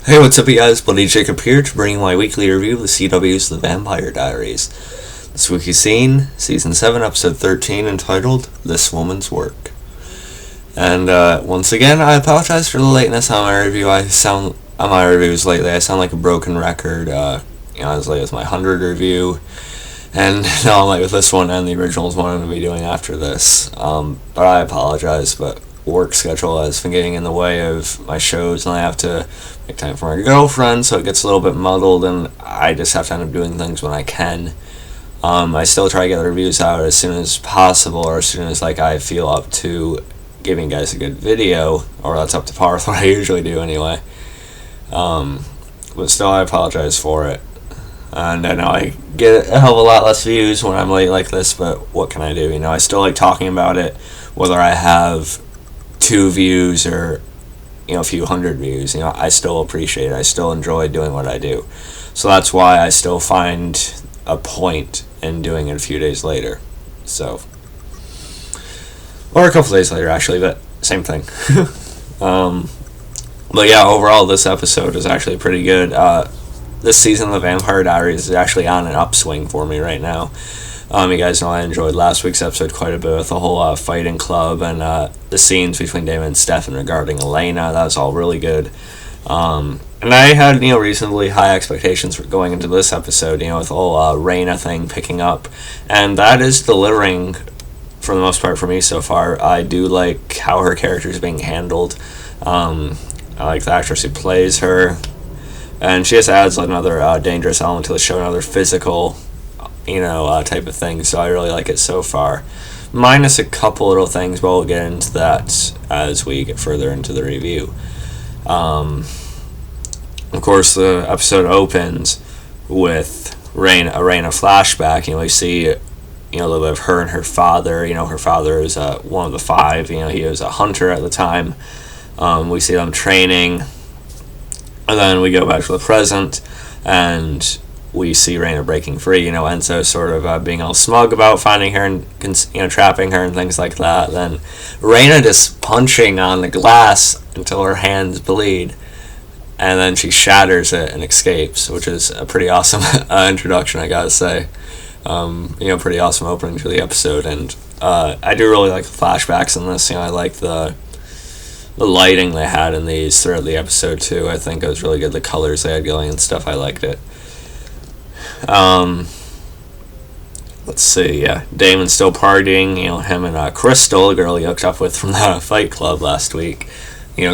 Hey, what's up, you guys? Bloody Jacob here to bring you my weekly review of the CW's The Vampire Diaries. This week's scene, Season 7, Episode 13, entitled This Woman's Work. And once again, I apologize for the lateness on my review. On my reviews lately, I sound like a broken record. I was late with my 100 review, and now I'm late with this one and the originals one I'm going to be doing after this. But I apologize, but work schedule has been getting in the way of my shows, and I have to make time for my girlfriend, so it gets a little bit muddled, and I just have to end up doing things when I can. I still try to get the reviews out as soon as possible, or as soon as I feel up to giving you guys a good video, or that's up to par with what I usually do anyway. But still, I apologize for it. And I know I get a hell of a lot less views when I'm late like this, but what can I do? I still like talking about it, whether I have 2 views or a few hundred views. I still appreciate it. I still enjoy doing what I do, so that's why I still find a point in doing it a few days later, or a couple days later actually, but same thing. But yeah, overall this episode is actually pretty good. This season of the Vampire Diaries is actually on an upswing for me right now. You guys know I enjoyed last week's episode quite a bit with the whole fighting club and the scenes between Damon and Stefan regarding Elena. That was all really good. And I had, reasonably high expectations for going into this episode, with the whole Rayna thing picking up. And that is delivering for the most part for me so far. I do like how her character is being handled. I like the actress who plays her. And she just adds another dangerous element to the show, another physical type of thing, so I really like it so far. Minus a couple little things, but we'll get into that as we get further into the review. Of course, the episode opens with a Rayna flashback. We see a little bit of her and her father. Her father is one of the 5. He was a hunter at the time. We see them training, and then we go back to the present, and we see Rayna breaking free. Enzo sort of being all smug about finding her and trapping her and things like that. Then Rayna just punching on the glass until her hands bleed, and then she shatters it and escapes, which is a pretty awesome introduction, I gotta say. Pretty awesome opening to the episode, and I do really like the flashbacks in this. I like the lighting they had in these throughout the episode too. I think it was really good. The colors they had going and stuff, I liked it. Let's see, yeah, Damon's still partying, him and Crystal, the girl he hooked up with from the fight club last week.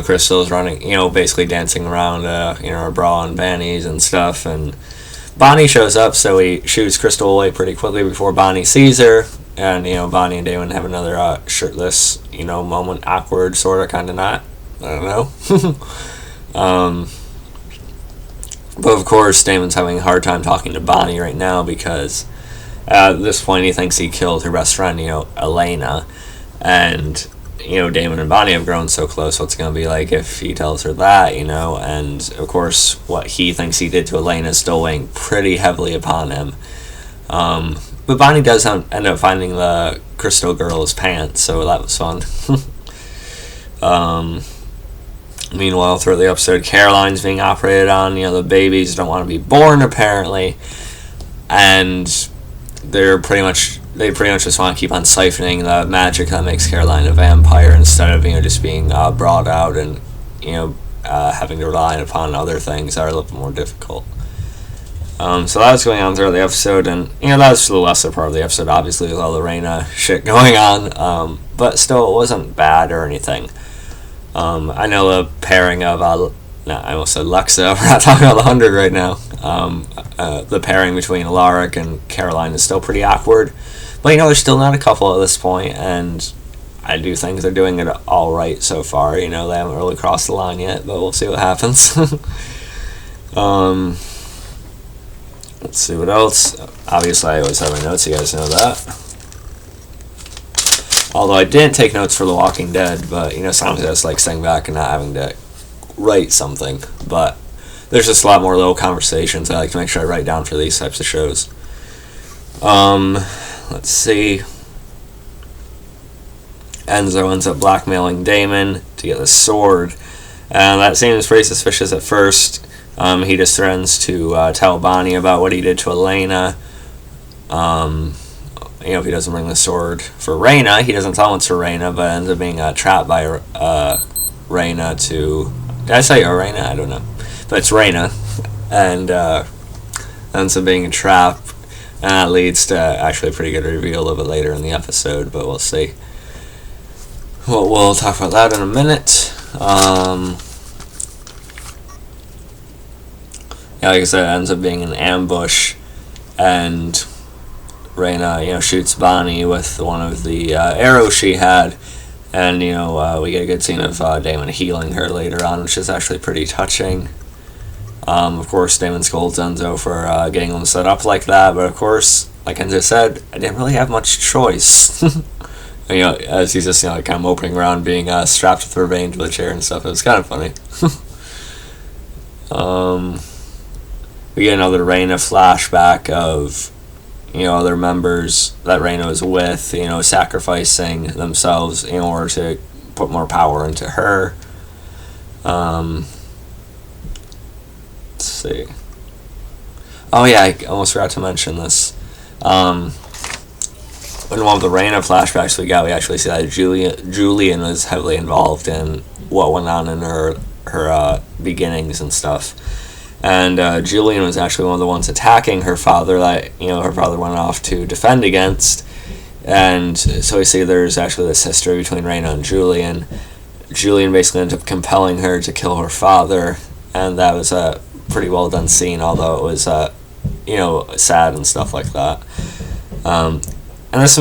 Crystal's running, basically dancing around, her bra and panties and stuff, and Bonnie shows up, so he shoots Crystal away pretty quickly before Bonnie sees her, and, Bonnie and Damon have another, shirtless, moment, awkward, sorta, kinda not, I don't know. But of course, Damon's having a hard time talking to Bonnie right now because at this point he thinks he killed her best friend, Elena. And, Damon and Bonnie have grown so close. What's it going to be like if he tells her that, And, of course, what he thinks he did to Elena is still weighing pretty heavily upon him. But Bonnie does end up finding the Crystal Girl's pants, so that was fun. Meanwhile, throughout the episode, Caroline's being operated on. The babies don't want to be born, apparently, and they pretty much just want to keep on siphoning the magic that makes Caroline a vampire instead of just being brought out and having to rely upon other things that are a little bit more difficult. So that was going on throughout the episode, and that was the lesser part of the episode, obviously, with all the Rayna shit going on. But still, it wasn't bad or anything. I know the pairing of, I almost said Lexa, we're not talking about the 100 right now. The pairing between Alaric and Caroline is still pretty awkward. But, they're still not a couple at this point, and I do think they're doing it alright so far. They haven't really crossed the line yet, but we'll see what happens. Let's see what else. Obviously, I always have my notes, you guys know that. Although I didn't take notes for The Walking Dead, but, sometimes I just like staying back and not having to write something. But there's just a lot more little conversations I like to make sure I write down for these types of shows. Let's see. Enzo ends up blackmailing Damon to get the sword, And that seems pretty suspicious at first. He just threatens to tell Bonnie about what he did to Elena. If he doesn't bring the sword for Rayna, he doesn't tell him it's for Rayna, but ends up being trapped by Rayna to... Did I say Rayna? I don't know. But it's Rayna. And ends up being trapped. And that leads to actually a pretty good reveal a little bit later in the episode, but we'll see. Well, we'll talk about that in a minute. Like I said, it ends up being an ambush, and Rayna, shoots Bonnie with one of the arrows she had, and, we get a good scene of Damon healing her later on, which is actually pretty touching. Of course, Damon scolds Enzo for getting him set up like that, but of course, like Enzo said, I didn't really have much choice. As he's just, kind of moping around being strapped with her vein to the chair and stuff. It was kind of funny. We get another Rayna flashback of, other members that Rayna was with, sacrificing themselves in order to put more power into her. Let's see. Oh yeah, I almost forgot to mention this. In one of the Rayna flashbacks we actually see that Julian was heavily involved in what went on in her beginnings and stuff. And Julian was actually one of the ones attacking her father that, her father went off to defend against. And so we see there's actually this history between Rayna and Julian. Julian basically ended up compelling her to kill her father. And that was a pretty well done scene, although it was, sad and stuff like that. And this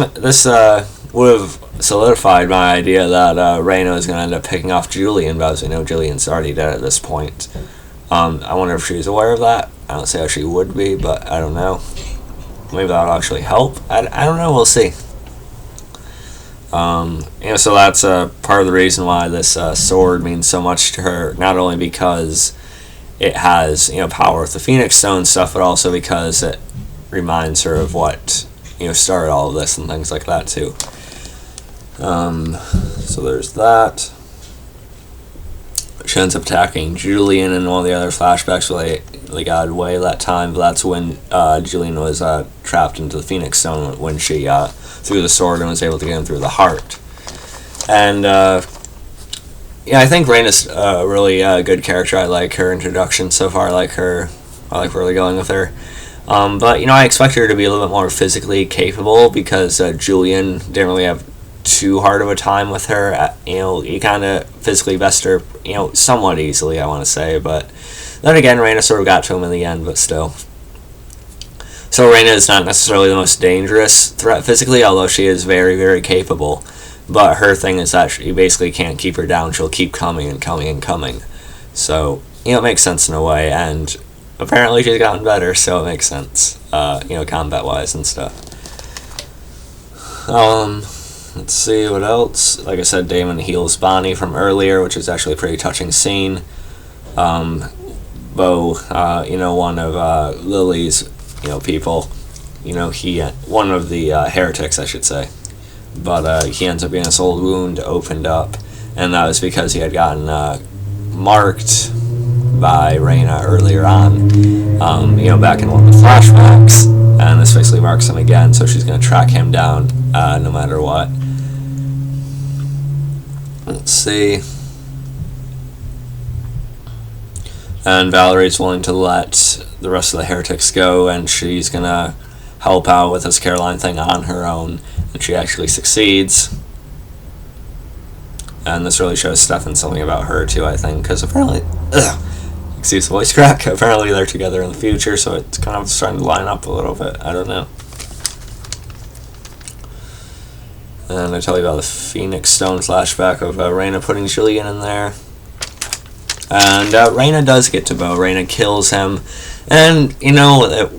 would have solidified my idea that Rayna was going to end up picking off Julian, but as we know, Julian's already dead at this point. I wonder if she's aware of that. I don't say how she would be, but I don't know. Maybe that'll actually help. I don't know. We'll see. So that's part of the reason why this sword means so much to her. Not only because it has power with the Phoenix Stone stuff, but also because it reminds her of what started all of this and things like that too. So there's that. She ends up attacking Julian in one of the other flashbacks where they got away that time, but that's when Julian was trapped into the Phoenix Stone when she threw the sword and was able to get him through the heart. And I think Rayna's a really good character. I like her introduction so far. I like really going with her. But I expect her to be a little bit more physically capable because Julian didn't really have too hard of a time with her. He kind of physically bested her, somewhat easily, I want to say. But then again, Rayna sort of got to him in the end, but still. So Rayna is not necessarily the most dangerous threat physically, although she is very, very capable. But her thing is that you basically can't keep her down. She'll keep coming and coming and coming. So, it makes sense in a way, and apparently she's gotten better, so it makes sense, combat-wise and stuff. Let's see what else. Like I said, Damon heals Bonnie from earlier, which is actually a pretty touching scene. Bo, one of Lily's, people, one of the heretics, I should say. But he ends up being a soul wound opened up, and that was because he had gotten marked by Rayna earlier on, back in one of the flashbacks, and this basically marks him again, so she's going to track him down no matter what. Let's see. And Valerie's willing to let the rest of the heretics go, and she's going to help out with this Caroline thing on her own, and she actually succeeds. And this really shows Stefan something about her too, I think, because apparently, excuse the voice crack, apparently they're together in the future, so it's kind of starting to line up a little bit. I don't know. And I tell you about the Phoenix Stone flashback of Rayna putting Julian in there. And Rayna does get to Bo. Rayna kills him. And,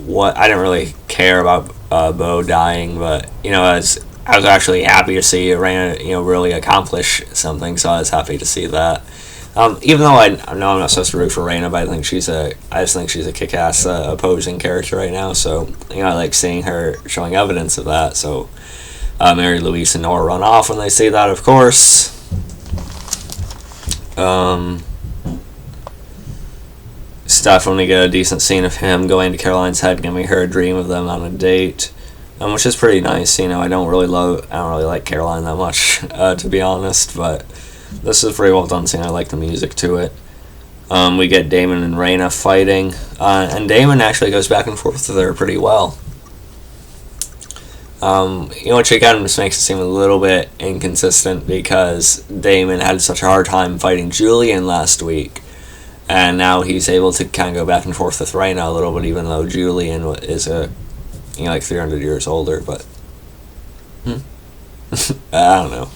what I didn't really care about Bo dying, but, I was actually happy to see Rayna, really accomplish something, so I was happy to see that. Even though I know I'm not supposed to root for Rayna, but I just think she's a kick-ass opposing character right now, so, I like seeing her showing evidence of that, so Mary Louise and Nora run off when they see that, of course. Stefan, we get a decent scene of him going to Caroline's head, giving her a dream of them on a date, which is pretty nice. You know, I don't really like Caroline that much, to be honest, but this is a pretty well done scene. I like the music to it. We get Damon and Rayna fighting, and Damon actually goes back and forth with her pretty well. Which again just makes it seem a little bit inconsistent because Damon had such a hard time fighting Julian last week, and now he's able to kind of go back and forth with Rayna a little bit, even though Julian is like 300 years older. But I don't know.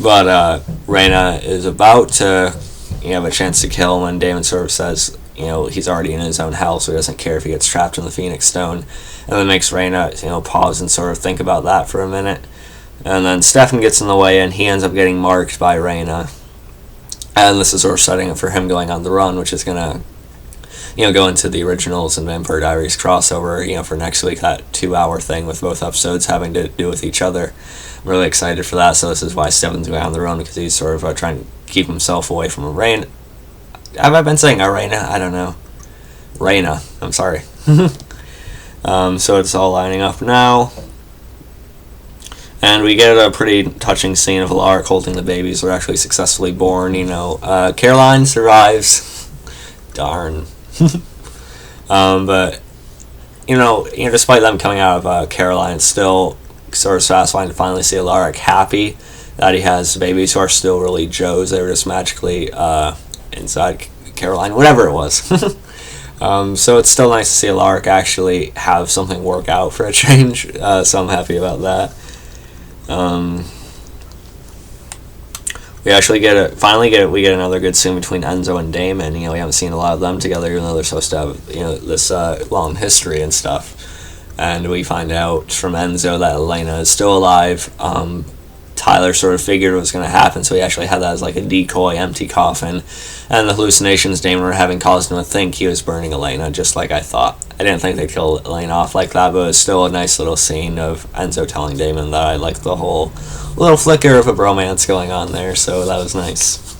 But Rayna is about to have a chance to kill him, and Damon sort of says, he's already in his own hell, so he doesn't care if he gets trapped in the Phoenix Stone. And then makes Rayna, pause and sort of think about that for a minute. And then Stefan gets in the way, and he ends up getting marked by Rayna. And this is sort of setting up for him going on the run, which is going to, go into the Originals and Vampire Diaries crossover, for next week, that 2-hour thing with both episodes having to do with each other. I'm really excited for that, so this is why Stefan's going on the run, because he's sort of trying to keep himself away from Rayna. Have I been saying Rayna? I don't know. Rayna. I'm sorry. So it's all lining up now. And we get a pretty touching scene of Alaric holding the babies. They're actually successfully born, Caroline survives. Darn. But, despite them coming out of Caroline, it's still sort of satisfying to finally see Alaric happy that he has babies who are still really Joe's. They were just magically inside Caroline, whatever it was. So it's still nice to see Alaric actually have something work out for a change. So I'm happy about that. We actually we get another good scene between Enzo and Damon. We haven't seen a lot of them together, even though they're supposed to have this long history and stuff. And we find out from Enzo that Elena is still alive. Tyler sort of figured what was going to happen, so he actually had that as like a decoy, empty coffin. And the hallucinations Damon were having caused him to think he was burning Elena, just like I thought. I didn't think they'd kill Elena off like that, but it was still a nice little scene of Enzo telling Damon that I liked the whole little flicker of a bromance going on there, so that was nice.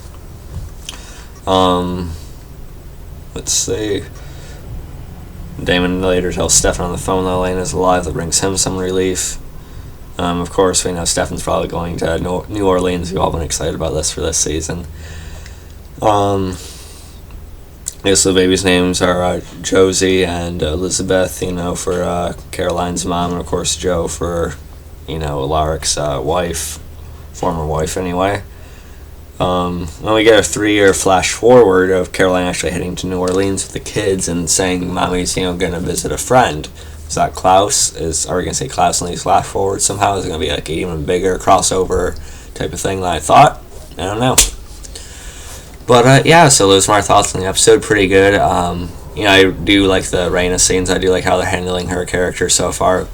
Let's see. Damon later tells Stefan on the phone that Elena's alive. That brings him some relief. Of course, we know Stefan's probably going to New Orleans. We've all been excited about this for this season. Yes, the babies' names are Josie and Elizabeth, for Caroline's mom, and of course Joe for, Alaric's wife, former wife anyway. Then we get a 3-year flash forward of Caroline actually heading to New Orleans with the kids and saying Mommy's, going to visit a friend. Is that Klaus? Are we going to say Klaus in these flash forwards somehow? Is it going to be like an even bigger crossover type of thing than I thought? I don't know. But so those are my thoughts on the episode. Pretty good. I do like the Rayna scenes. I do like how they're handling her character so far.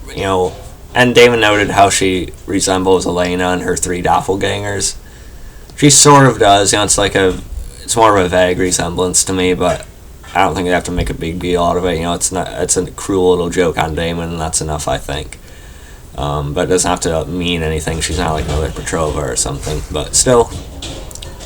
And Damon noted how she resembles Elena and her 3 doppelgangers. She sort of does. It's more of a vague resemblance to me, but I don't think they have to make a big deal out of it. It's a cruel little joke on Damon, and that's enough, I think. But it doesn't have to mean anything. She's not like another Petrova or something. But still,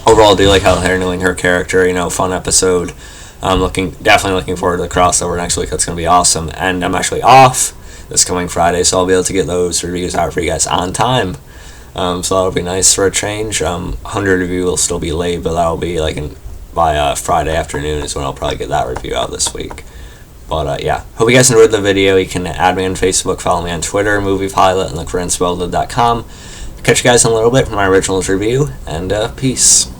overall, I do like how they're handling her character. Fun episode. I'm definitely looking forward to the crossover next week. That's going to be awesome. And I'm actually off this coming Friday, so I'll be able to get those reviews out for you guys on time. So that'll be nice for a change. 100 review will still be late, but that'll be by Friday afternoon is when I'll probably get that review out this week. But hope you guys enjoyed the video. You can add me on Facebook, follow me on Twitter, MoviePilot, and look for Inspelled.com. Catch you guys in a little bit for my Originals review, and peace.